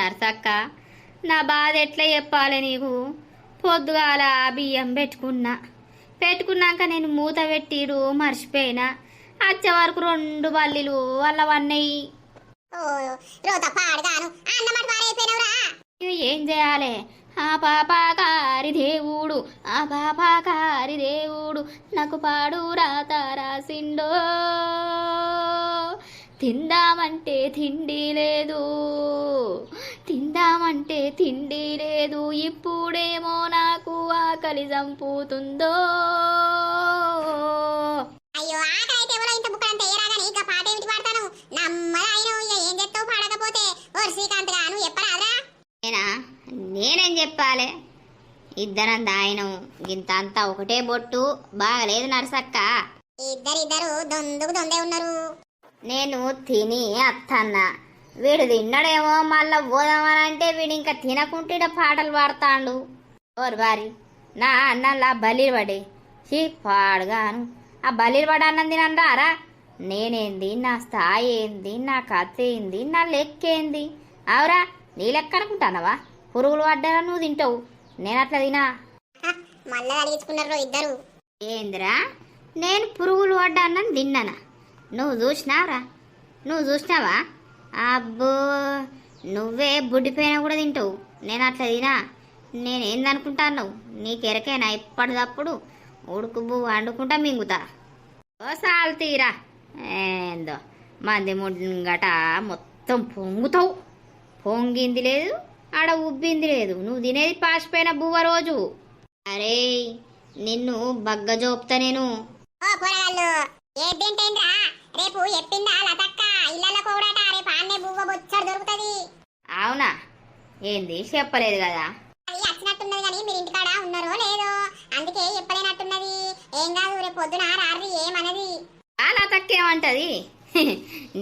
నర్సక్క, నా బాధ ఎట్లా చెప్పాలి నీకు? పొద్దుగాల బియ్యం పెట్టుకున్నాక నేను మూత పెట్టిడు మర్చిపోయినా. వచ్చే వరకు 2 బల్లీలు అల్లవన్నయి. ఏం చేయాలి? ఆ పాపాకారి దేవుడు నాకు పాడు రాత రాసిండో. తిందామంటే తిండి లేదు, ఇప్పుడేమో నాకు ఆకలి చంపుతుందో. అయ్యో ఆకలైతే ఎవరో ఇంత బుక్కలంత ఏరాగాని ఇక పాట ఏమిటి పాడతాను? నమ్మరాయను ఏం చెప్తావు పాడకపోతే? ఓ శ్రీకాంత్ గా నువ్వు చెప్పరాదురా? నేనేం చెప్పాలి? ఇద్దరం దాయనం గింత అంతా ఒకటే బొట్టు బాగలేదు నర్సక్క. ఇద్దరు దొందుకు దొందే ఉన్నారు. నేను తిని అత్తన్న, వీడు తిన్నాడేమో మళ్ళా పోదామనంటే వీడు ఇంకా తినకుంటే పాటలు పాడతాండు. ఓరు బారి నా అన్నలా బలిలు పడే పాడుగాను. ఆ బలిలు పడ అన్నం తినరా? నేనేంది, నా స్థాయి ఏంది, నా కథ ఏంది, నా లెక్కేంది? అవురా, నీ లెక్క అనుకుంటానవా? పురుగులు పడ్డారా నువ్వు తింటావు, నేను అట్లా తినా. మళ్ళా అడిగించుకున్నారు ఇద్దరు. ఏందిరా, నేను పురుగులు పడ్డా అన్నం తిన్నానా? నువ్వు చూసినావా? అబ్బో, నువ్వే బుడ్డిపోయినా కూడా తింటావు, నేను అట్లా తినా. నేనేందనుకుంటాను? నీకెరకైనా ఇప్పటిదప్పుడు ఉడుకు బువ్వు వండుకుంటా మింగుతా. ఓసాలు తీరా, ఏందో మంది ముంగట మొత్తం పొంగుతావు. పొంగింది లేదు, ఆడ ఉబ్బింది లేదు, నువ్వు తినేది పాసిపోయిన బువ్వ రోజు. అరే నిన్ను బగ్గ జోపుతా నేను. రేపు చెప్పిందా లతక్క ఇళ్ళలో కూడాట రేపు ఆన్నే బువ్వ బొచ్చడు దొరుకుతుంది. అవునా? ఏంది చెప్పలేదు కదా? అది వచ్చినట్టున్నది కానీ మీరు ఇంటికాడ ఉన్నారో లేదో అందుకే చెప్పలేనట్టున్నది. ఏం కాదు, రేపు పొద్దున రాత్రి ఏమన్నది? అలా తక్కేమంటది?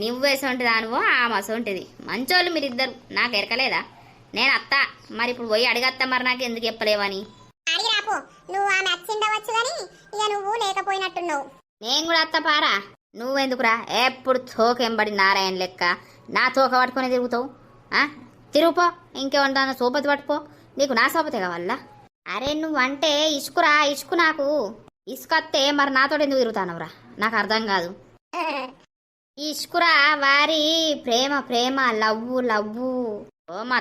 నువ్వేసొంటిది అనువో ఆ మసొంటిది. మంచోళ్ళు మీరిద్దరు, నాకు ఎరకలేదా? నేను అత్త, మరి ఇప్పుడు పోయి అడిగత్తా, మరి నాకు ఎందుకు చెప్పలేవని. అడిగి రాపో, నువ్వు ఆమె వచ్చిండవచ్చు కానీ ఇక నువ్వు లేకపోయినట్టున్నావు. నేను కూడా అత్త పారా, నువ్వెందుకురా ఎప్పుడు తోకెంబడి నారాయణ లెక్క నా తోక పట్టుకుని తిరుగుతావు? తిరుగుపో, ఇంకేమన్నా సోపతి పట్టుకో, నీకు నా సోపతే కావాలా? అరే నువ్వంటే ఇసుకు నాకు ఇసుకొస్తే మరి నాతో ఎందుకు తిరుగుతానవురా? నాకు అర్థం కాదు. ఇసుకురా వారి ప్రేమ లవ్వు. ఓ మా